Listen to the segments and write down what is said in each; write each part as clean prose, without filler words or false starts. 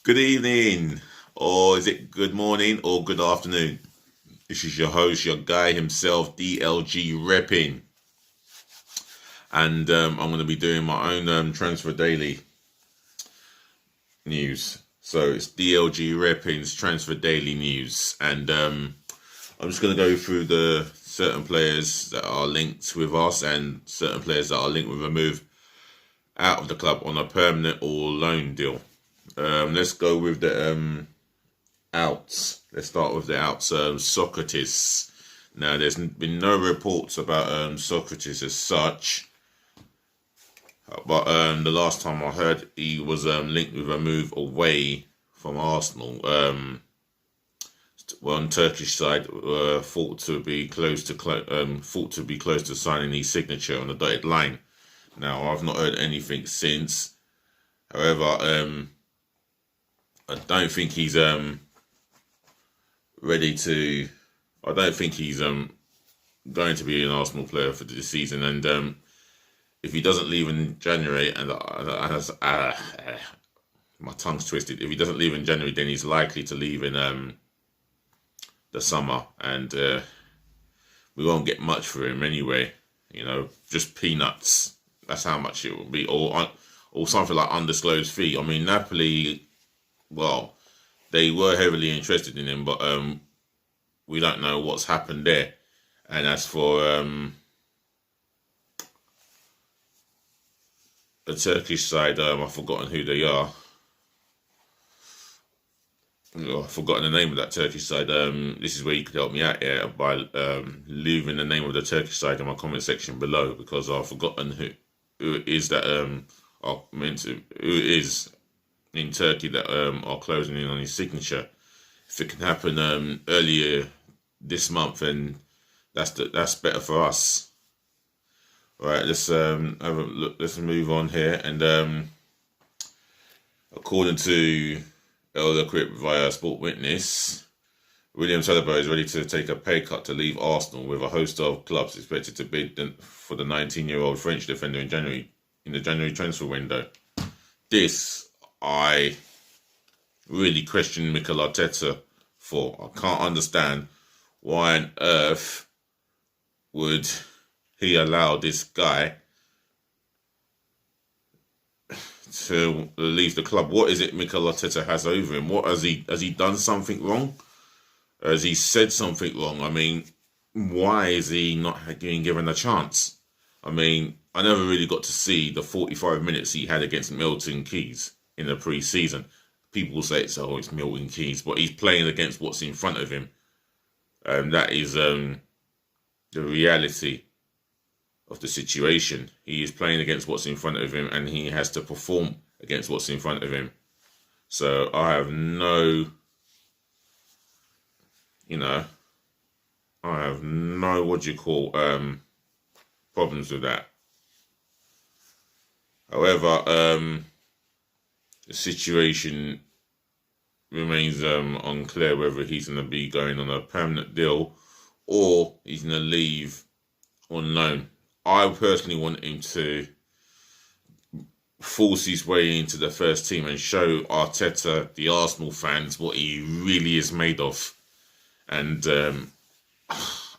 Good evening, or is it good morning or good afternoon? This is your host, your guy himself, DLG Reppin'. And I'm going to be doing my own Transfer Daily news. So it's DLG Reppin'S Transfer Daily news. And I'm just going to go through the certain players that are linked with us and certain players that are linked with a move out of the club on a permanent or loan deal. Let's go with the outs. Let's start with the outs. Socrates. Now, there's been no reports about Socrates as such, but the last time I heard, he was linked with a move away from Arsenal. On Turkish side, thought to be close to signing his signature on the dotted line. Now, I've not heard anything since. However, I don't think he's ready to. I don't think he's going to be an Arsenal player for this season. And if he doesn't leave in January, and my tongue's twisted. If he doesn't leave in January, then he's likely to leave in the summer, and we won't get much for him anyway. You know, just peanuts. That's how much it will be, or something like undisclosed fee. I mean, Napoli. Well, they were heavily interested in him, but we don't know what's happened there. And as for the Turkish side, I've forgotten who they are. I've forgotten the name of that Turkish side. This is where you could help me out here by leaving the name of the Turkish side in my comment section below, because I've forgotten who it is that who it is in Turkey that are closing in on his signature. If it can happen earlier this month, then that's better for us. All right, let's have a look. Let's move on here. And according to Elder Crip via Sport Witness, William Saliba is ready to take a pay cut to leave Arsenal, with a host of clubs expected to bid for the 19-year-old French defender in the January transfer window. This I really question Mikel Arteta for. I can't understand why on earth would he allow this guy to leave the club. What is it Mikel Arteta has over him? What has he done something wrong? Has he said something wrong? I mean, why is he not being given a chance? I mean, I never really got to see the 45 minutes he had against Milton Keynes in the pre-season. People say it's Milton Keynes, but he's playing against what's in front of him. That is the reality of the situation. He is playing against what's in front of him, and he has to perform against what's in front of him. So I have no problems with that. However, the situation remains unclear whether he's going to be going on a permanent deal or he's going to leave on loan. I personally want him to force his way into the first team and show Arteta, the Arsenal fans, what he really is made of. And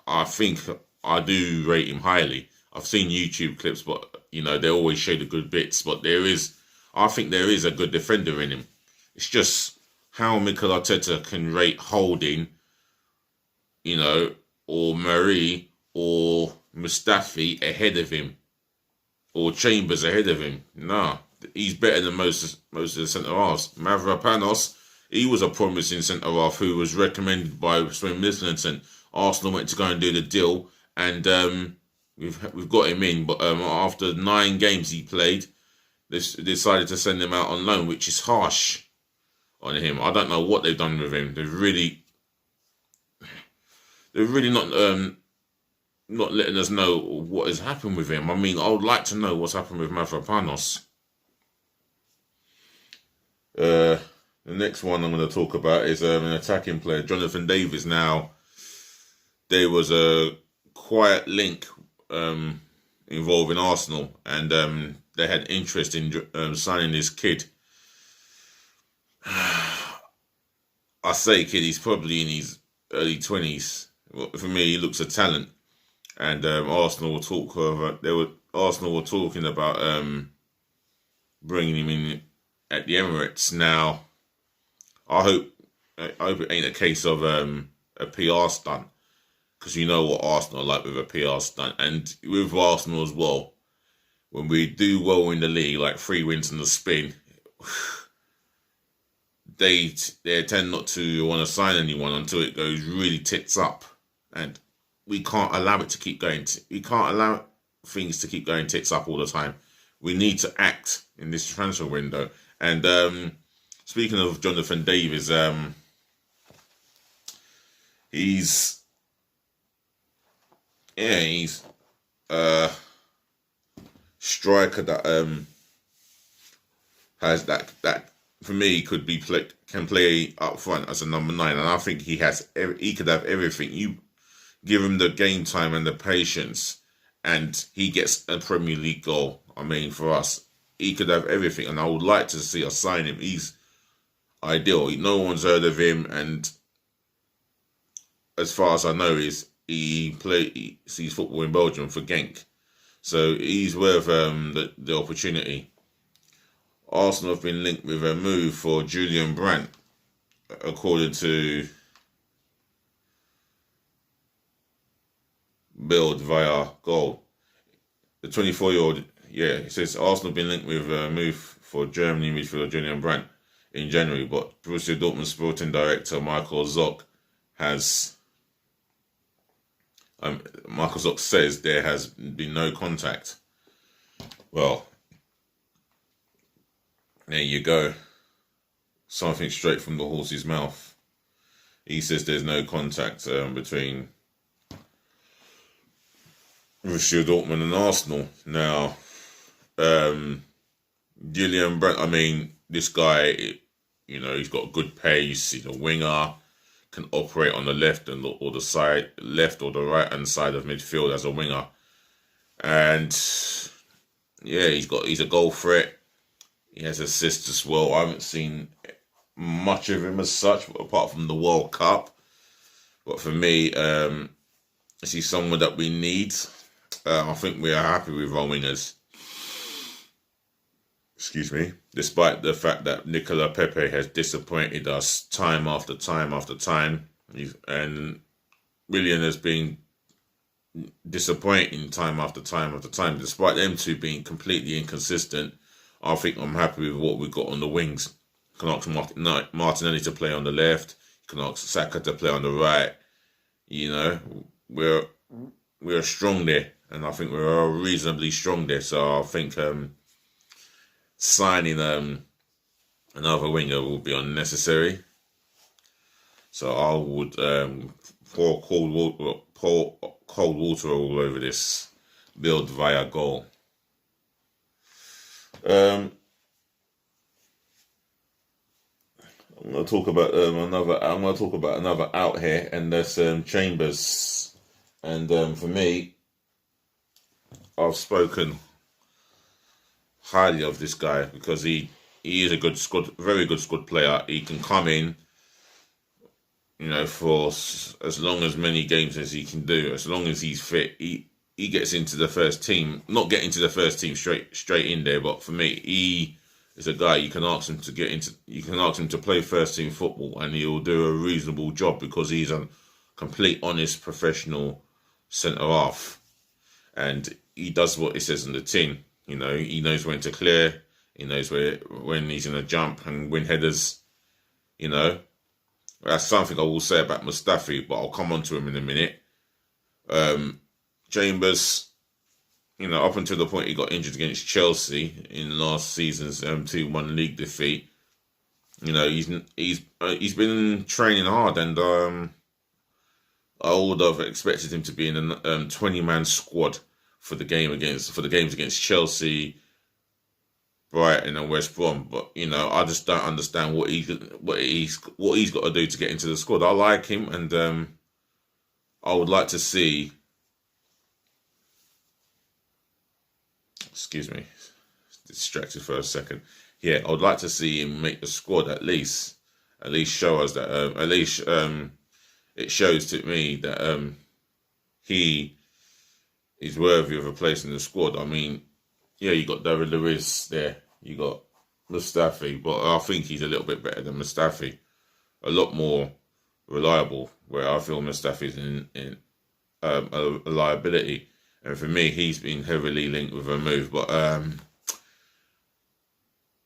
I think I do rate him highly. I've seen YouTube clips, but they always show the good bits. But I think there is a good defender in him. It's just how Mikel Arteta can rate Holding, or Marie, or Mustafi ahead of him, or Chambers ahead of him. Nah, he's better than most of the centre-halves. Mavropanos, he was a promising centre-half who was recommended by Swin Mislinton. Arsenal went to go and do the deal, and we've got him in. But after 9 games he played, they decided to send him out on loan, which is harsh on him. I don't know what they've done with him. They've really not letting us know what has happened with him. I mean, I would like to know what's happened with Mavropanos. The next one I'm going to talk about is an attacking player, Jonathan Davies. Now, there was a quiet link involving Arsenal, and they had interest in signing this kid. I say kid, he's probably in his early 20s. Well, for me, he looks a talent. And Arsenal will talk over. Arsenal were talking about bringing him in at the Emirates. Now, I hope it ain't a case of a PR stunt, because you know what Arsenal are like with a PR stunt, and with Arsenal as well. When we do well in the league, like 3 wins in the spin, they tend not to want to sign anyone until it goes really tits up, and we can't allow it to keep going. We can't allow things to keep going tits up all the time. We need to act in this transfer window. And speaking of Jonathan Davis, he's a striker that has that for me can play up front as a number 9, and I think he could have everything. You give him the game time and the patience, and he gets a Premier League goal. I mean, for us, he could have everything, and I would like to see us sign him. He's ideal. No one's heard of him, and as far as I know, he sees football in Belgium for Genk, so he's worth the opportunity. Arsenal have been linked with a move for Julian Brent, according to Build via Goal. The 24-year-old, it says Arsenal have been linked with a move for Germany midfielder Julian Brent in January, but Borussia Dortmund sporting director Michael Zock says there has been no contact. Well, there you go. Something straight from the horse's mouth. He says there's no contact between Borussia Dortmund and Arsenal. Now, Julian Brent, I mean, this guy, he's got good pace. He's a winger, can operate on the left or the right hand side of midfield as a winger. And yeah, he's a goal threat. He has assists as well. I haven't seen much of him as such, apart from the World Cup. But for me, he's someone that we need. I think we are happy with our wingers. Excuse me. Despite the fact that Nicola Pepe has disappointed us time after time after time. And Willian has been disappointing time after time after time. Despite them two being completely inconsistent, I think I'm happy with what we've got on the wings. You can ask Martinelli to play on the left. You can ask Saka to play on the right. We're strong there, and I think we're reasonably strong there. So I think signing another winger will be unnecessary. So I would pour cold water all over this. Build via Goal. I'm going to talk about another out here, and that's Chambers. And for me, I've spoken highly of this guy because he is a very good squad player. He can come in, for as long as many games as he can do, as long as he's fit. He gets into the first team, not get into the first team straight in there, but for me, he is a guy you can ask him to play first team football, and he'll do a reasonable job because he's a complete, honest, professional centre half, and he does what it says in the tin. He knows when to clear, he knows when he's gonna jump and win headers. That's something I will say about Mustafi, but I'll come on to him in a minute. Chambers, up until the point he got injured against Chelsea in last season's 2-1 league defeat, he's been training hard, and I would have expected him to be in a 20-man squad for the games against Chelsea, Brighton, and West Brom. But I just don't understand what he's got to do to get into the squad. I like him, and I would like to see. Excuse me, distracted for a second. Yeah, I would like to see him make the squad at least, at least show us that. At least it shows to me that he is worthy of a place in the squad. I mean, yeah, you got David Luiz there, you got Mustafi, but I think he's a little bit better than Mustafi, a lot more reliable. Where I feel Mustafi's in a liability, and for me, he's been heavily linked with a move. But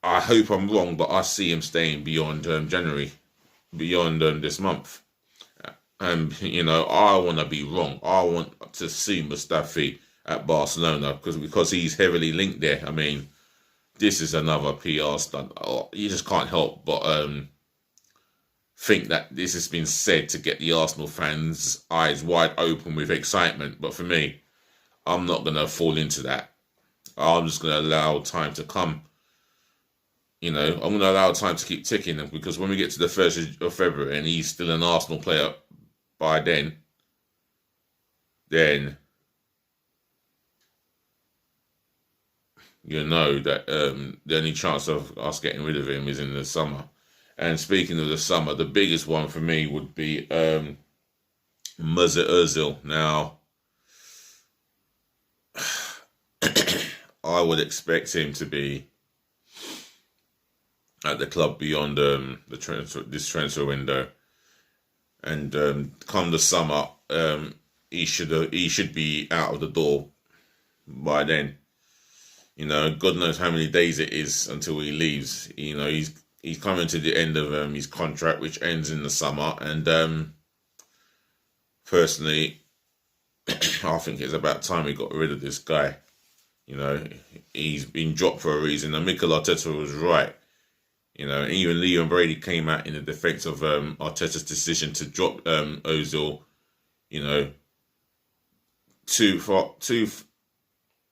I hope I'm wrong, but I see him staying beyond January, beyond this month. And, I want to be wrong. I want to see Mustafi at Barcelona because he's heavily linked there. I mean, this is another PR stunt. Oh, you just can't help but think that this has been said to get the Arsenal fans' eyes wide open with excitement. But for me, I'm not going to fall into that. I'm just going to allow time to come. I'm going to allow time to keep ticking, because when we get to the 1st of February and he's still an Arsenal player by then you know that the only chance of us getting rid of him is in the summer. And speaking of the summer, the biggest one for me would be Mesut Ozil. Now, I would expect him to be at the club beyond this transfer window, and come the summer, he should be out of the door by then. God knows how many days it is until he leaves. He's coming to the end of his contract, which ends in the summer, and personally, I think it's about time we got rid of this guy. He's been dropped for a reason, and Mikel Arteta was right. Even Leon Brady came out in the defence of Arteta's decision to drop Ozil.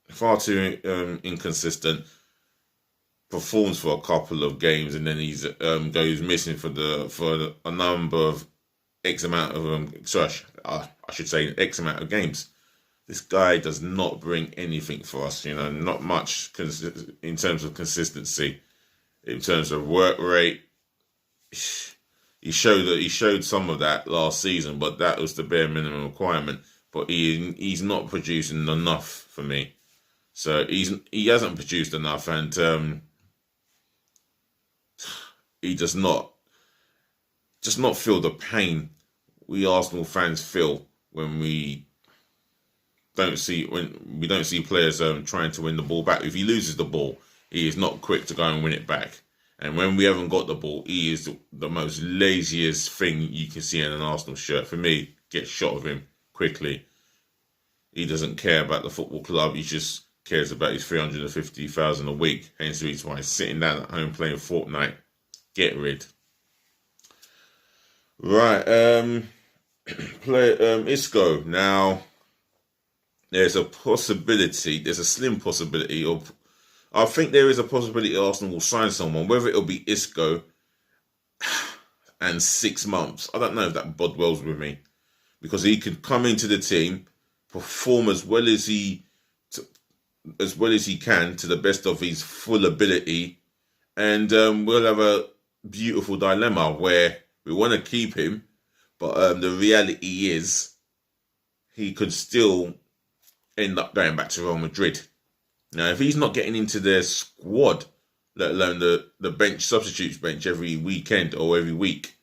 Far too inconsistent. Performs for a couple of games and then he's goes missing for a number of X amount of I should say X amount of games. This guy does not bring anything for us. Not much in terms of consistency. In terms of work rate, he showed some of that last season, but that was the bare minimum requirement. But he's not producing enough for me. So he hasn't produced enough, and he does not feel the pain we Arsenal fans feel when we don't see players trying to win the ball back. If he loses the ball, he is not quick to go and win it back. And when we haven't got the ball, he is the most laziest thing you can see in an Arsenal shirt. For me, get shot of him quickly. He doesn't care about the football club. He just cares about his 350,000 a week. Hence the reason why he's sitting down at home playing Fortnite. Get rid. Right. Isco. Now, there's a slim possibility of, I think there is a possibility Arsenal will sign someone, whether it'll be Isco and 6 months. I don't know if that bod wells with me, because he could come into the team, perform as well as he can to the best of his full ability, and we'll have a beautiful dilemma where we want to keep him, but the reality is he could still end up going back to Real Madrid. Now, if he's not getting into their squad, let alone the bench, substitutes bench every weekend or every week,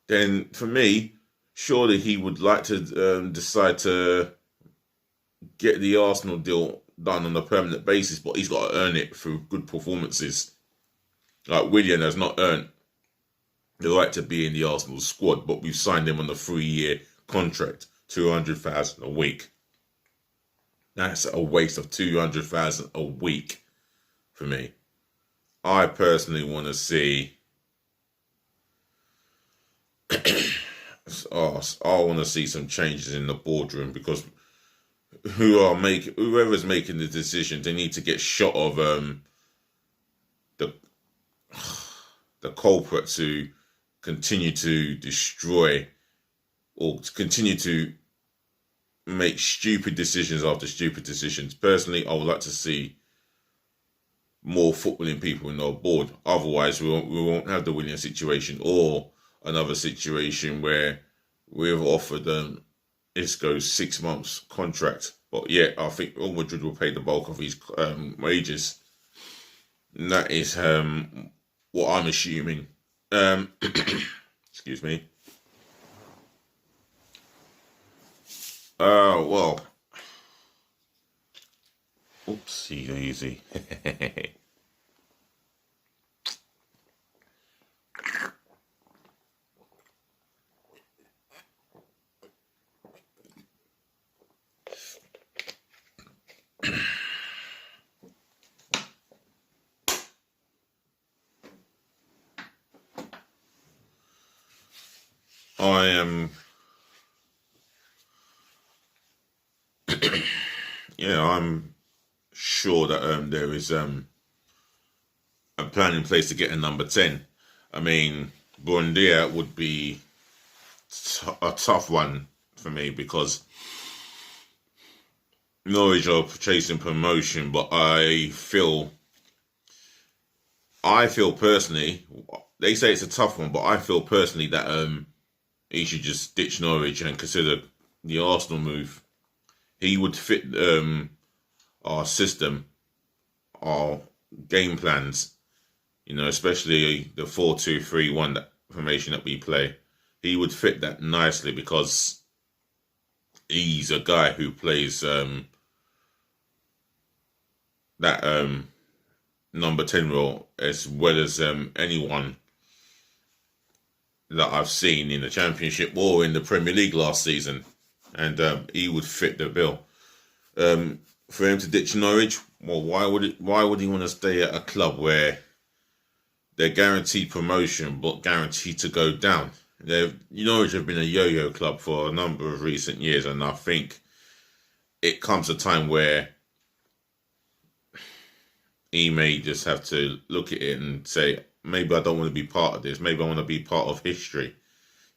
then for me, surely he would like to decide to get the Arsenal deal done on a permanent basis, but he's got to earn it through good performances. Like Willian has not earned the right to be in the Arsenal squad, but we've signed him on a 3-year contract, 200,000 a week. That's a waste of 200,000 a week for me. I personally want to see. I want to see some changes in the boardroom, because whoever's making the decision, they need to get shot of the culprit to continue to destroy or to continue to make stupid decisions after stupid decisions. Personally, I would like to see more footballing people in our board. Otherwise, we won't have the Willian situation or another situation where we've offered Isco's 6 months contract. But yeah, I think Real Madrid will pay the bulk of his wages. And that is what I'm assuming. Excuse me. Well. Oopsie daisy. I am, yeah, I'm sure that there is a plan in place to get a number 10. I mean, Buendia would be a tough one for me because Norwich are chasing promotion, but I feel personally, they say it's a tough one, but I feel personally that he should just ditch Norwich and consider the Arsenal move. He would fit our system, our game plans, especially the 4-2-3-1 formation that we play. He would fit that nicely because he's a guy who plays that number 10 role as well as anyone that I've seen in the Championship or in the Premier League last season. And he would fit the bill. For him to ditch Norwich, well, why would he want to stay at a club where they're guaranteed promotion but guaranteed to go down? Norwich have been a yo-yo club for a number of recent years, and I think it comes a time where he may just have to look at it and say, maybe I don't want to be part of this. Maybe I want to be part of history.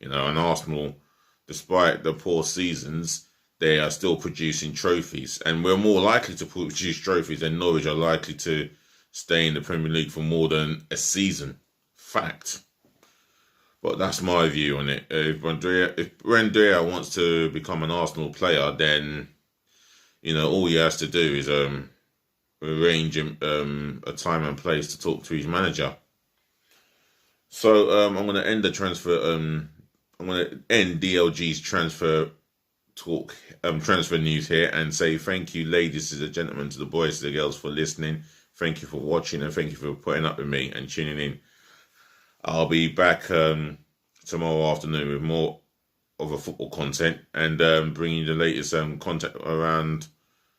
And Arsenal, despite the poor seasons, they are still producing trophies. And we're more likely to produce trophies than Norwich are likely to stay in the Premier League for more than a season. Fact. But that's my view on it. If Buendia wants to become an Arsenal player, then, all he has to do is arrange a time and place to talk to his manager. So I'm going to end the transfer. I'm going to end DLG's transfer talk, transfer news here, and say thank you, ladies and gentlemen, to the boys, to the girls, for listening. Thank you for watching, and thank you for putting up with me and tuning in. I'll be back tomorrow afternoon with more of a football content and bringing you the latest content around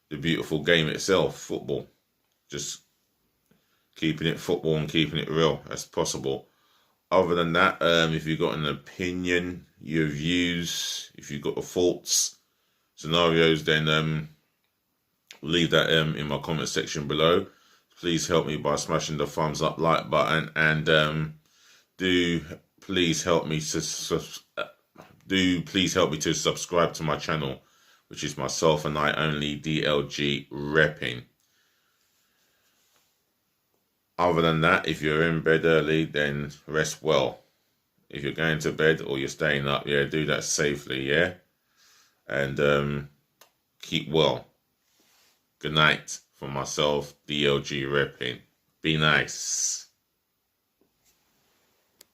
the beautiful game itself, football. Just keeping it football and keeping it real as possible. Other than that, if you've got an opinion, your views, if you've got thoughts, scenarios, then leave that in my comment section below. Please help me by smashing the thumbs up, like button, and do please help me to subscribe to my channel, which is myself and I only, DLG Reppin'. Other than that, if you're in bed early, then rest well. If you're going to bed or you're staying up, do that safely, and keep well. Good night from myself, DLG Reppin'. Be nice.